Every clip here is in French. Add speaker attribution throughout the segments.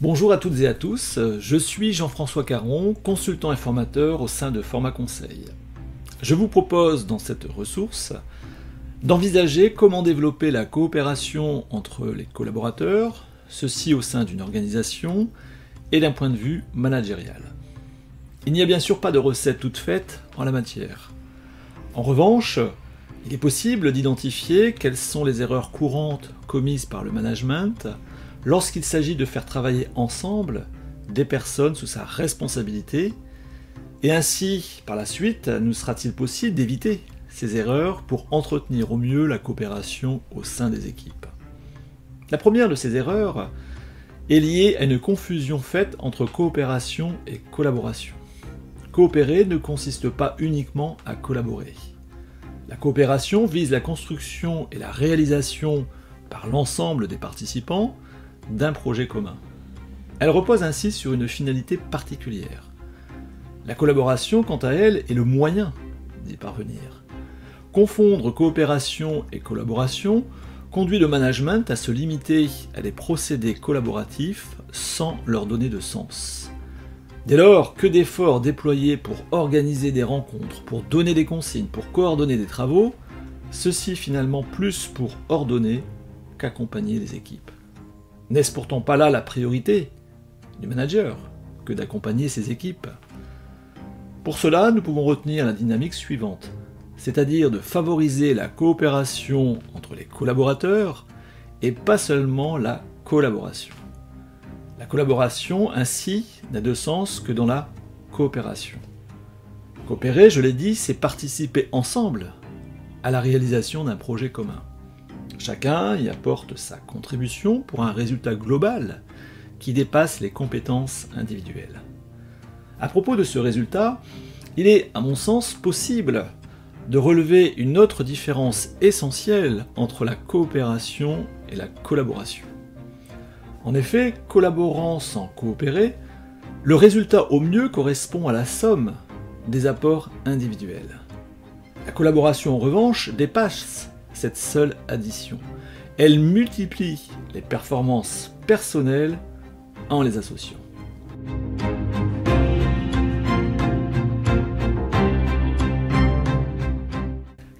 Speaker 1: Bonjour à toutes et à tous, je suis Jean-François Caron, consultant et formateur au sein de Format Conseil. Je vous propose dans cette ressource d'envisager comment développer la coopération entre les collaborateurs, ceci au sein d'une organisation et d'un point de vue managérial. Il n'y a bien sûr pas de recette toute faite en la matière. En revanche, il est possible d'identifier quelles sont les erreurs courantes commises par le management lorsqu'il s'agit de faire travailler ensemble des personnes sous sa responsabilité, et ainsi, par la suite, nous sera-t-il possible d'éviter ces erreurs pour entretenir au mieux la coopération au sein des équipes. La première de ces erreurs est liée à une confusion faite entre coopération et collaboration. Coopérer ne consiste pas uniquement à collaborer. La coopération vise la construction et la réalisation par l'ensemble des participants d'un projet commun. Elle repose ainsi sur une finalité particulière. La collaboration, quant à elle, est le moyen d'y parvenir. Confondre coopération et collaboration conduit le management à se limiter à des procédés collaboratifs sans leur donner de sens. Dès lors, que d'efforts déployés pour organiser des rencontres, pour donner des consignes, pour coordonner des travaux, ceci finalement plus pour ordonner qu'accompagner les équipes. N'est-ce pourtant pas là la priorité du manager que d'accompagner ses équipes? Pour cela, nous pouvons retenir la dynamique suivante, c'est-à-dire de favoriser la coopération entre les collaborateurs et pas seulement la collaboration. La collaboration, ainsi, n'a de sens que dans la coopération. Coopérer, je l'ai dit, c'est participer ensemble à la réalisation d'un projet commun. Chacun y apporte sa contribution pour un résultat global qui dépasse les compétences individuelles. À propos de ce résultat, il est, à mon sens, possible de relever une autre différence essentielle entre la coopération et la collaboration. En effet, collaborant sans coopérer, le résultat au mieux correspond à la somme des apports individuels. La collaboration, en revanche, dépasse cette seule addition. Elle multiplie les performances personnelles en les associant.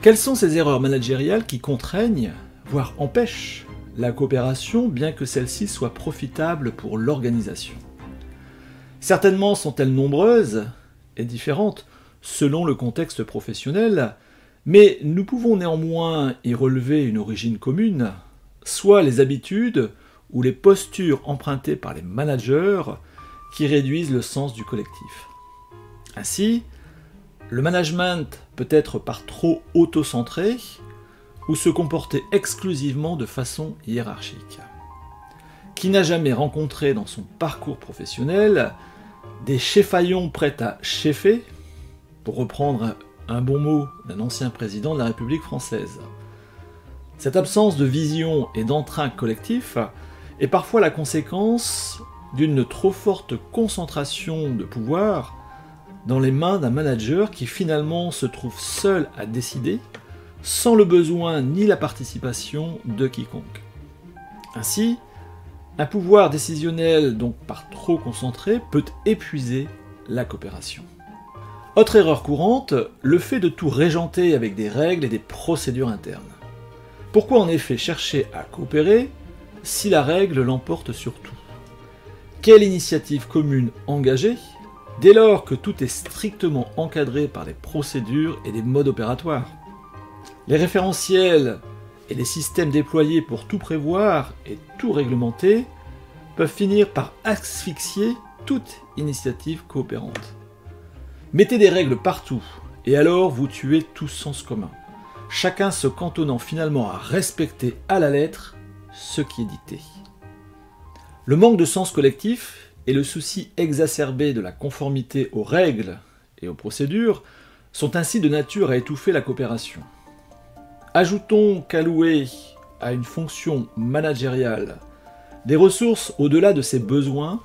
Speaker 1: Quelles sont ces erreurs managériales qui contraignent, voire empêchent, la coopération, bien que celle-ci soit profitable pour l'organisation? Certainement sont-elles nombreuses et différentes selon le contexte professionnel, mais nous pouvons néanmoins y relever une origine commune, soit les habitudes ou les postures empruntées par les managers qui réduisent le sens du collectif. Ainsi, le management peut être par trop auto-centré ou se comporter exclusivement de façon hiérarchique. Qui n'a jamais rencontré dans son parcours professionnel des chefaillons prêts à cheffer, pour reprendre un bon mot d'un ancien président de la République française? Cette absence de vision et d'entrain collectif est parfois la conséquence d'une trop forte concentration de pouvoir dans les mains d'un manager qui finalement se trouve seul à décider, sans le besoin ni la participation de quiconque. Ainsi, un pouvoir décisionnel donc par trop concentré peut épuiser la coopération. Autre erreur courante, le fait de tout régenter avec des règles et des procédures internes. Pourquoi en effet chercher à coopérer si la règle l'emporte sur tout? Quelle initiative commune engager dès lors que tout est strictement encadré par des procédures et des modes opératoires? Les référentiels et les systèmes déployés pour tout prévoir et tout réglementer peuvent finir par asphyxier toute initiative coopérante. Mettez des règles partout, et alors vous tuez tout sens commun, chacun se cantonnant finalement à respecter à la lettre ce qui est dicté. Le manque de sens collectif et le souci exacerbé de la conformité aux règles et aux procédures sont ainsi de nature à étouffer la coopération. Ajoutons qu'allouer à une fonction managériale des ressources au-delà de ses besoins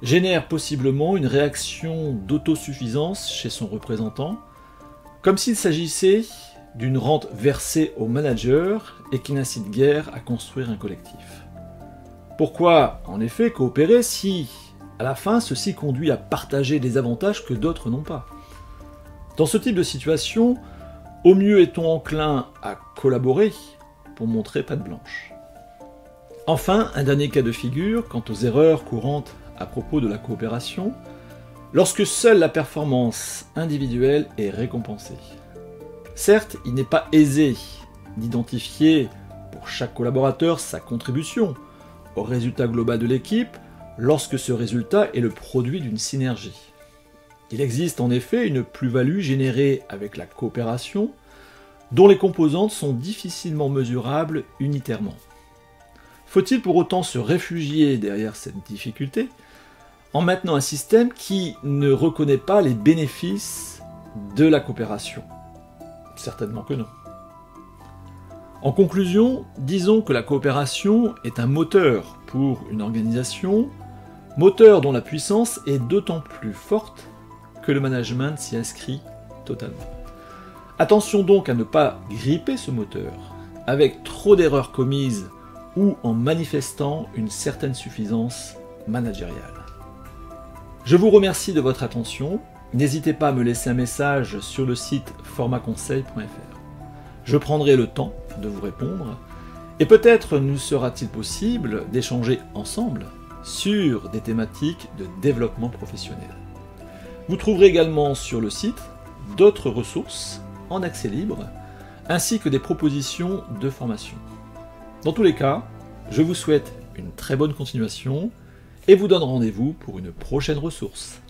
Speaker 1: génère possiblement une réaction d'autosuffisance chez son représentant, comme s'il s'agissait d'une rente versée au manager et qui n'incite guère à construire un collectif. Pourquoi, en effet, coopérer si, à la fin, ceci conduit à partager des avantages que d'autres n'ont pas? Dans ce type de situation, au mieux est-on enclin à collaborer pour montrer patte blanche. Enfin, un dernier cas de figure quant aux erreurs courantes à propos de la coopération, lorsque seule la performance individuelle est récompensée. Certes, il n'est pas aisé d'identifier pour chaque collaborateur sa contribution au résultat global de l'équipe lorsque ce résultat est le produit d'une synergie. Il existe en effet une plus-value générée avec la coopération dont les composantes sont difficilement mesurables unitairement. Faut-il pour autant se réfugier derrière cette difficulté en maintenant un système qui ne reconnaît pas les bénéfices de la coopération? Certainement que non. En conclusion, disons que la coopération est un moteur pour une organisation, moteur dont la puissance est d'autant plus forte que le management s'y inscrit totalement. Attention donc à ne pas gripper ce moteur avec trop d'erreurs commises ou en manifestant une certaine suffisance managériale. Je vous remercie de votre attention. N'hésitez pas à me laisser un message sur le site formaconseil.fr. Je prendrai le temps de vous répondre et peut-être nous sera-t-il possible d'échanger ensemble sur des thématiques de développement professionnel. Vous trouverez également sur le site d'autres ressources en accès libre ainsi que des propositions de formation. Dans tous les cas, je vous souhaite une très bonne continuation et vous donne rendez-vous pour une prochaine ressource.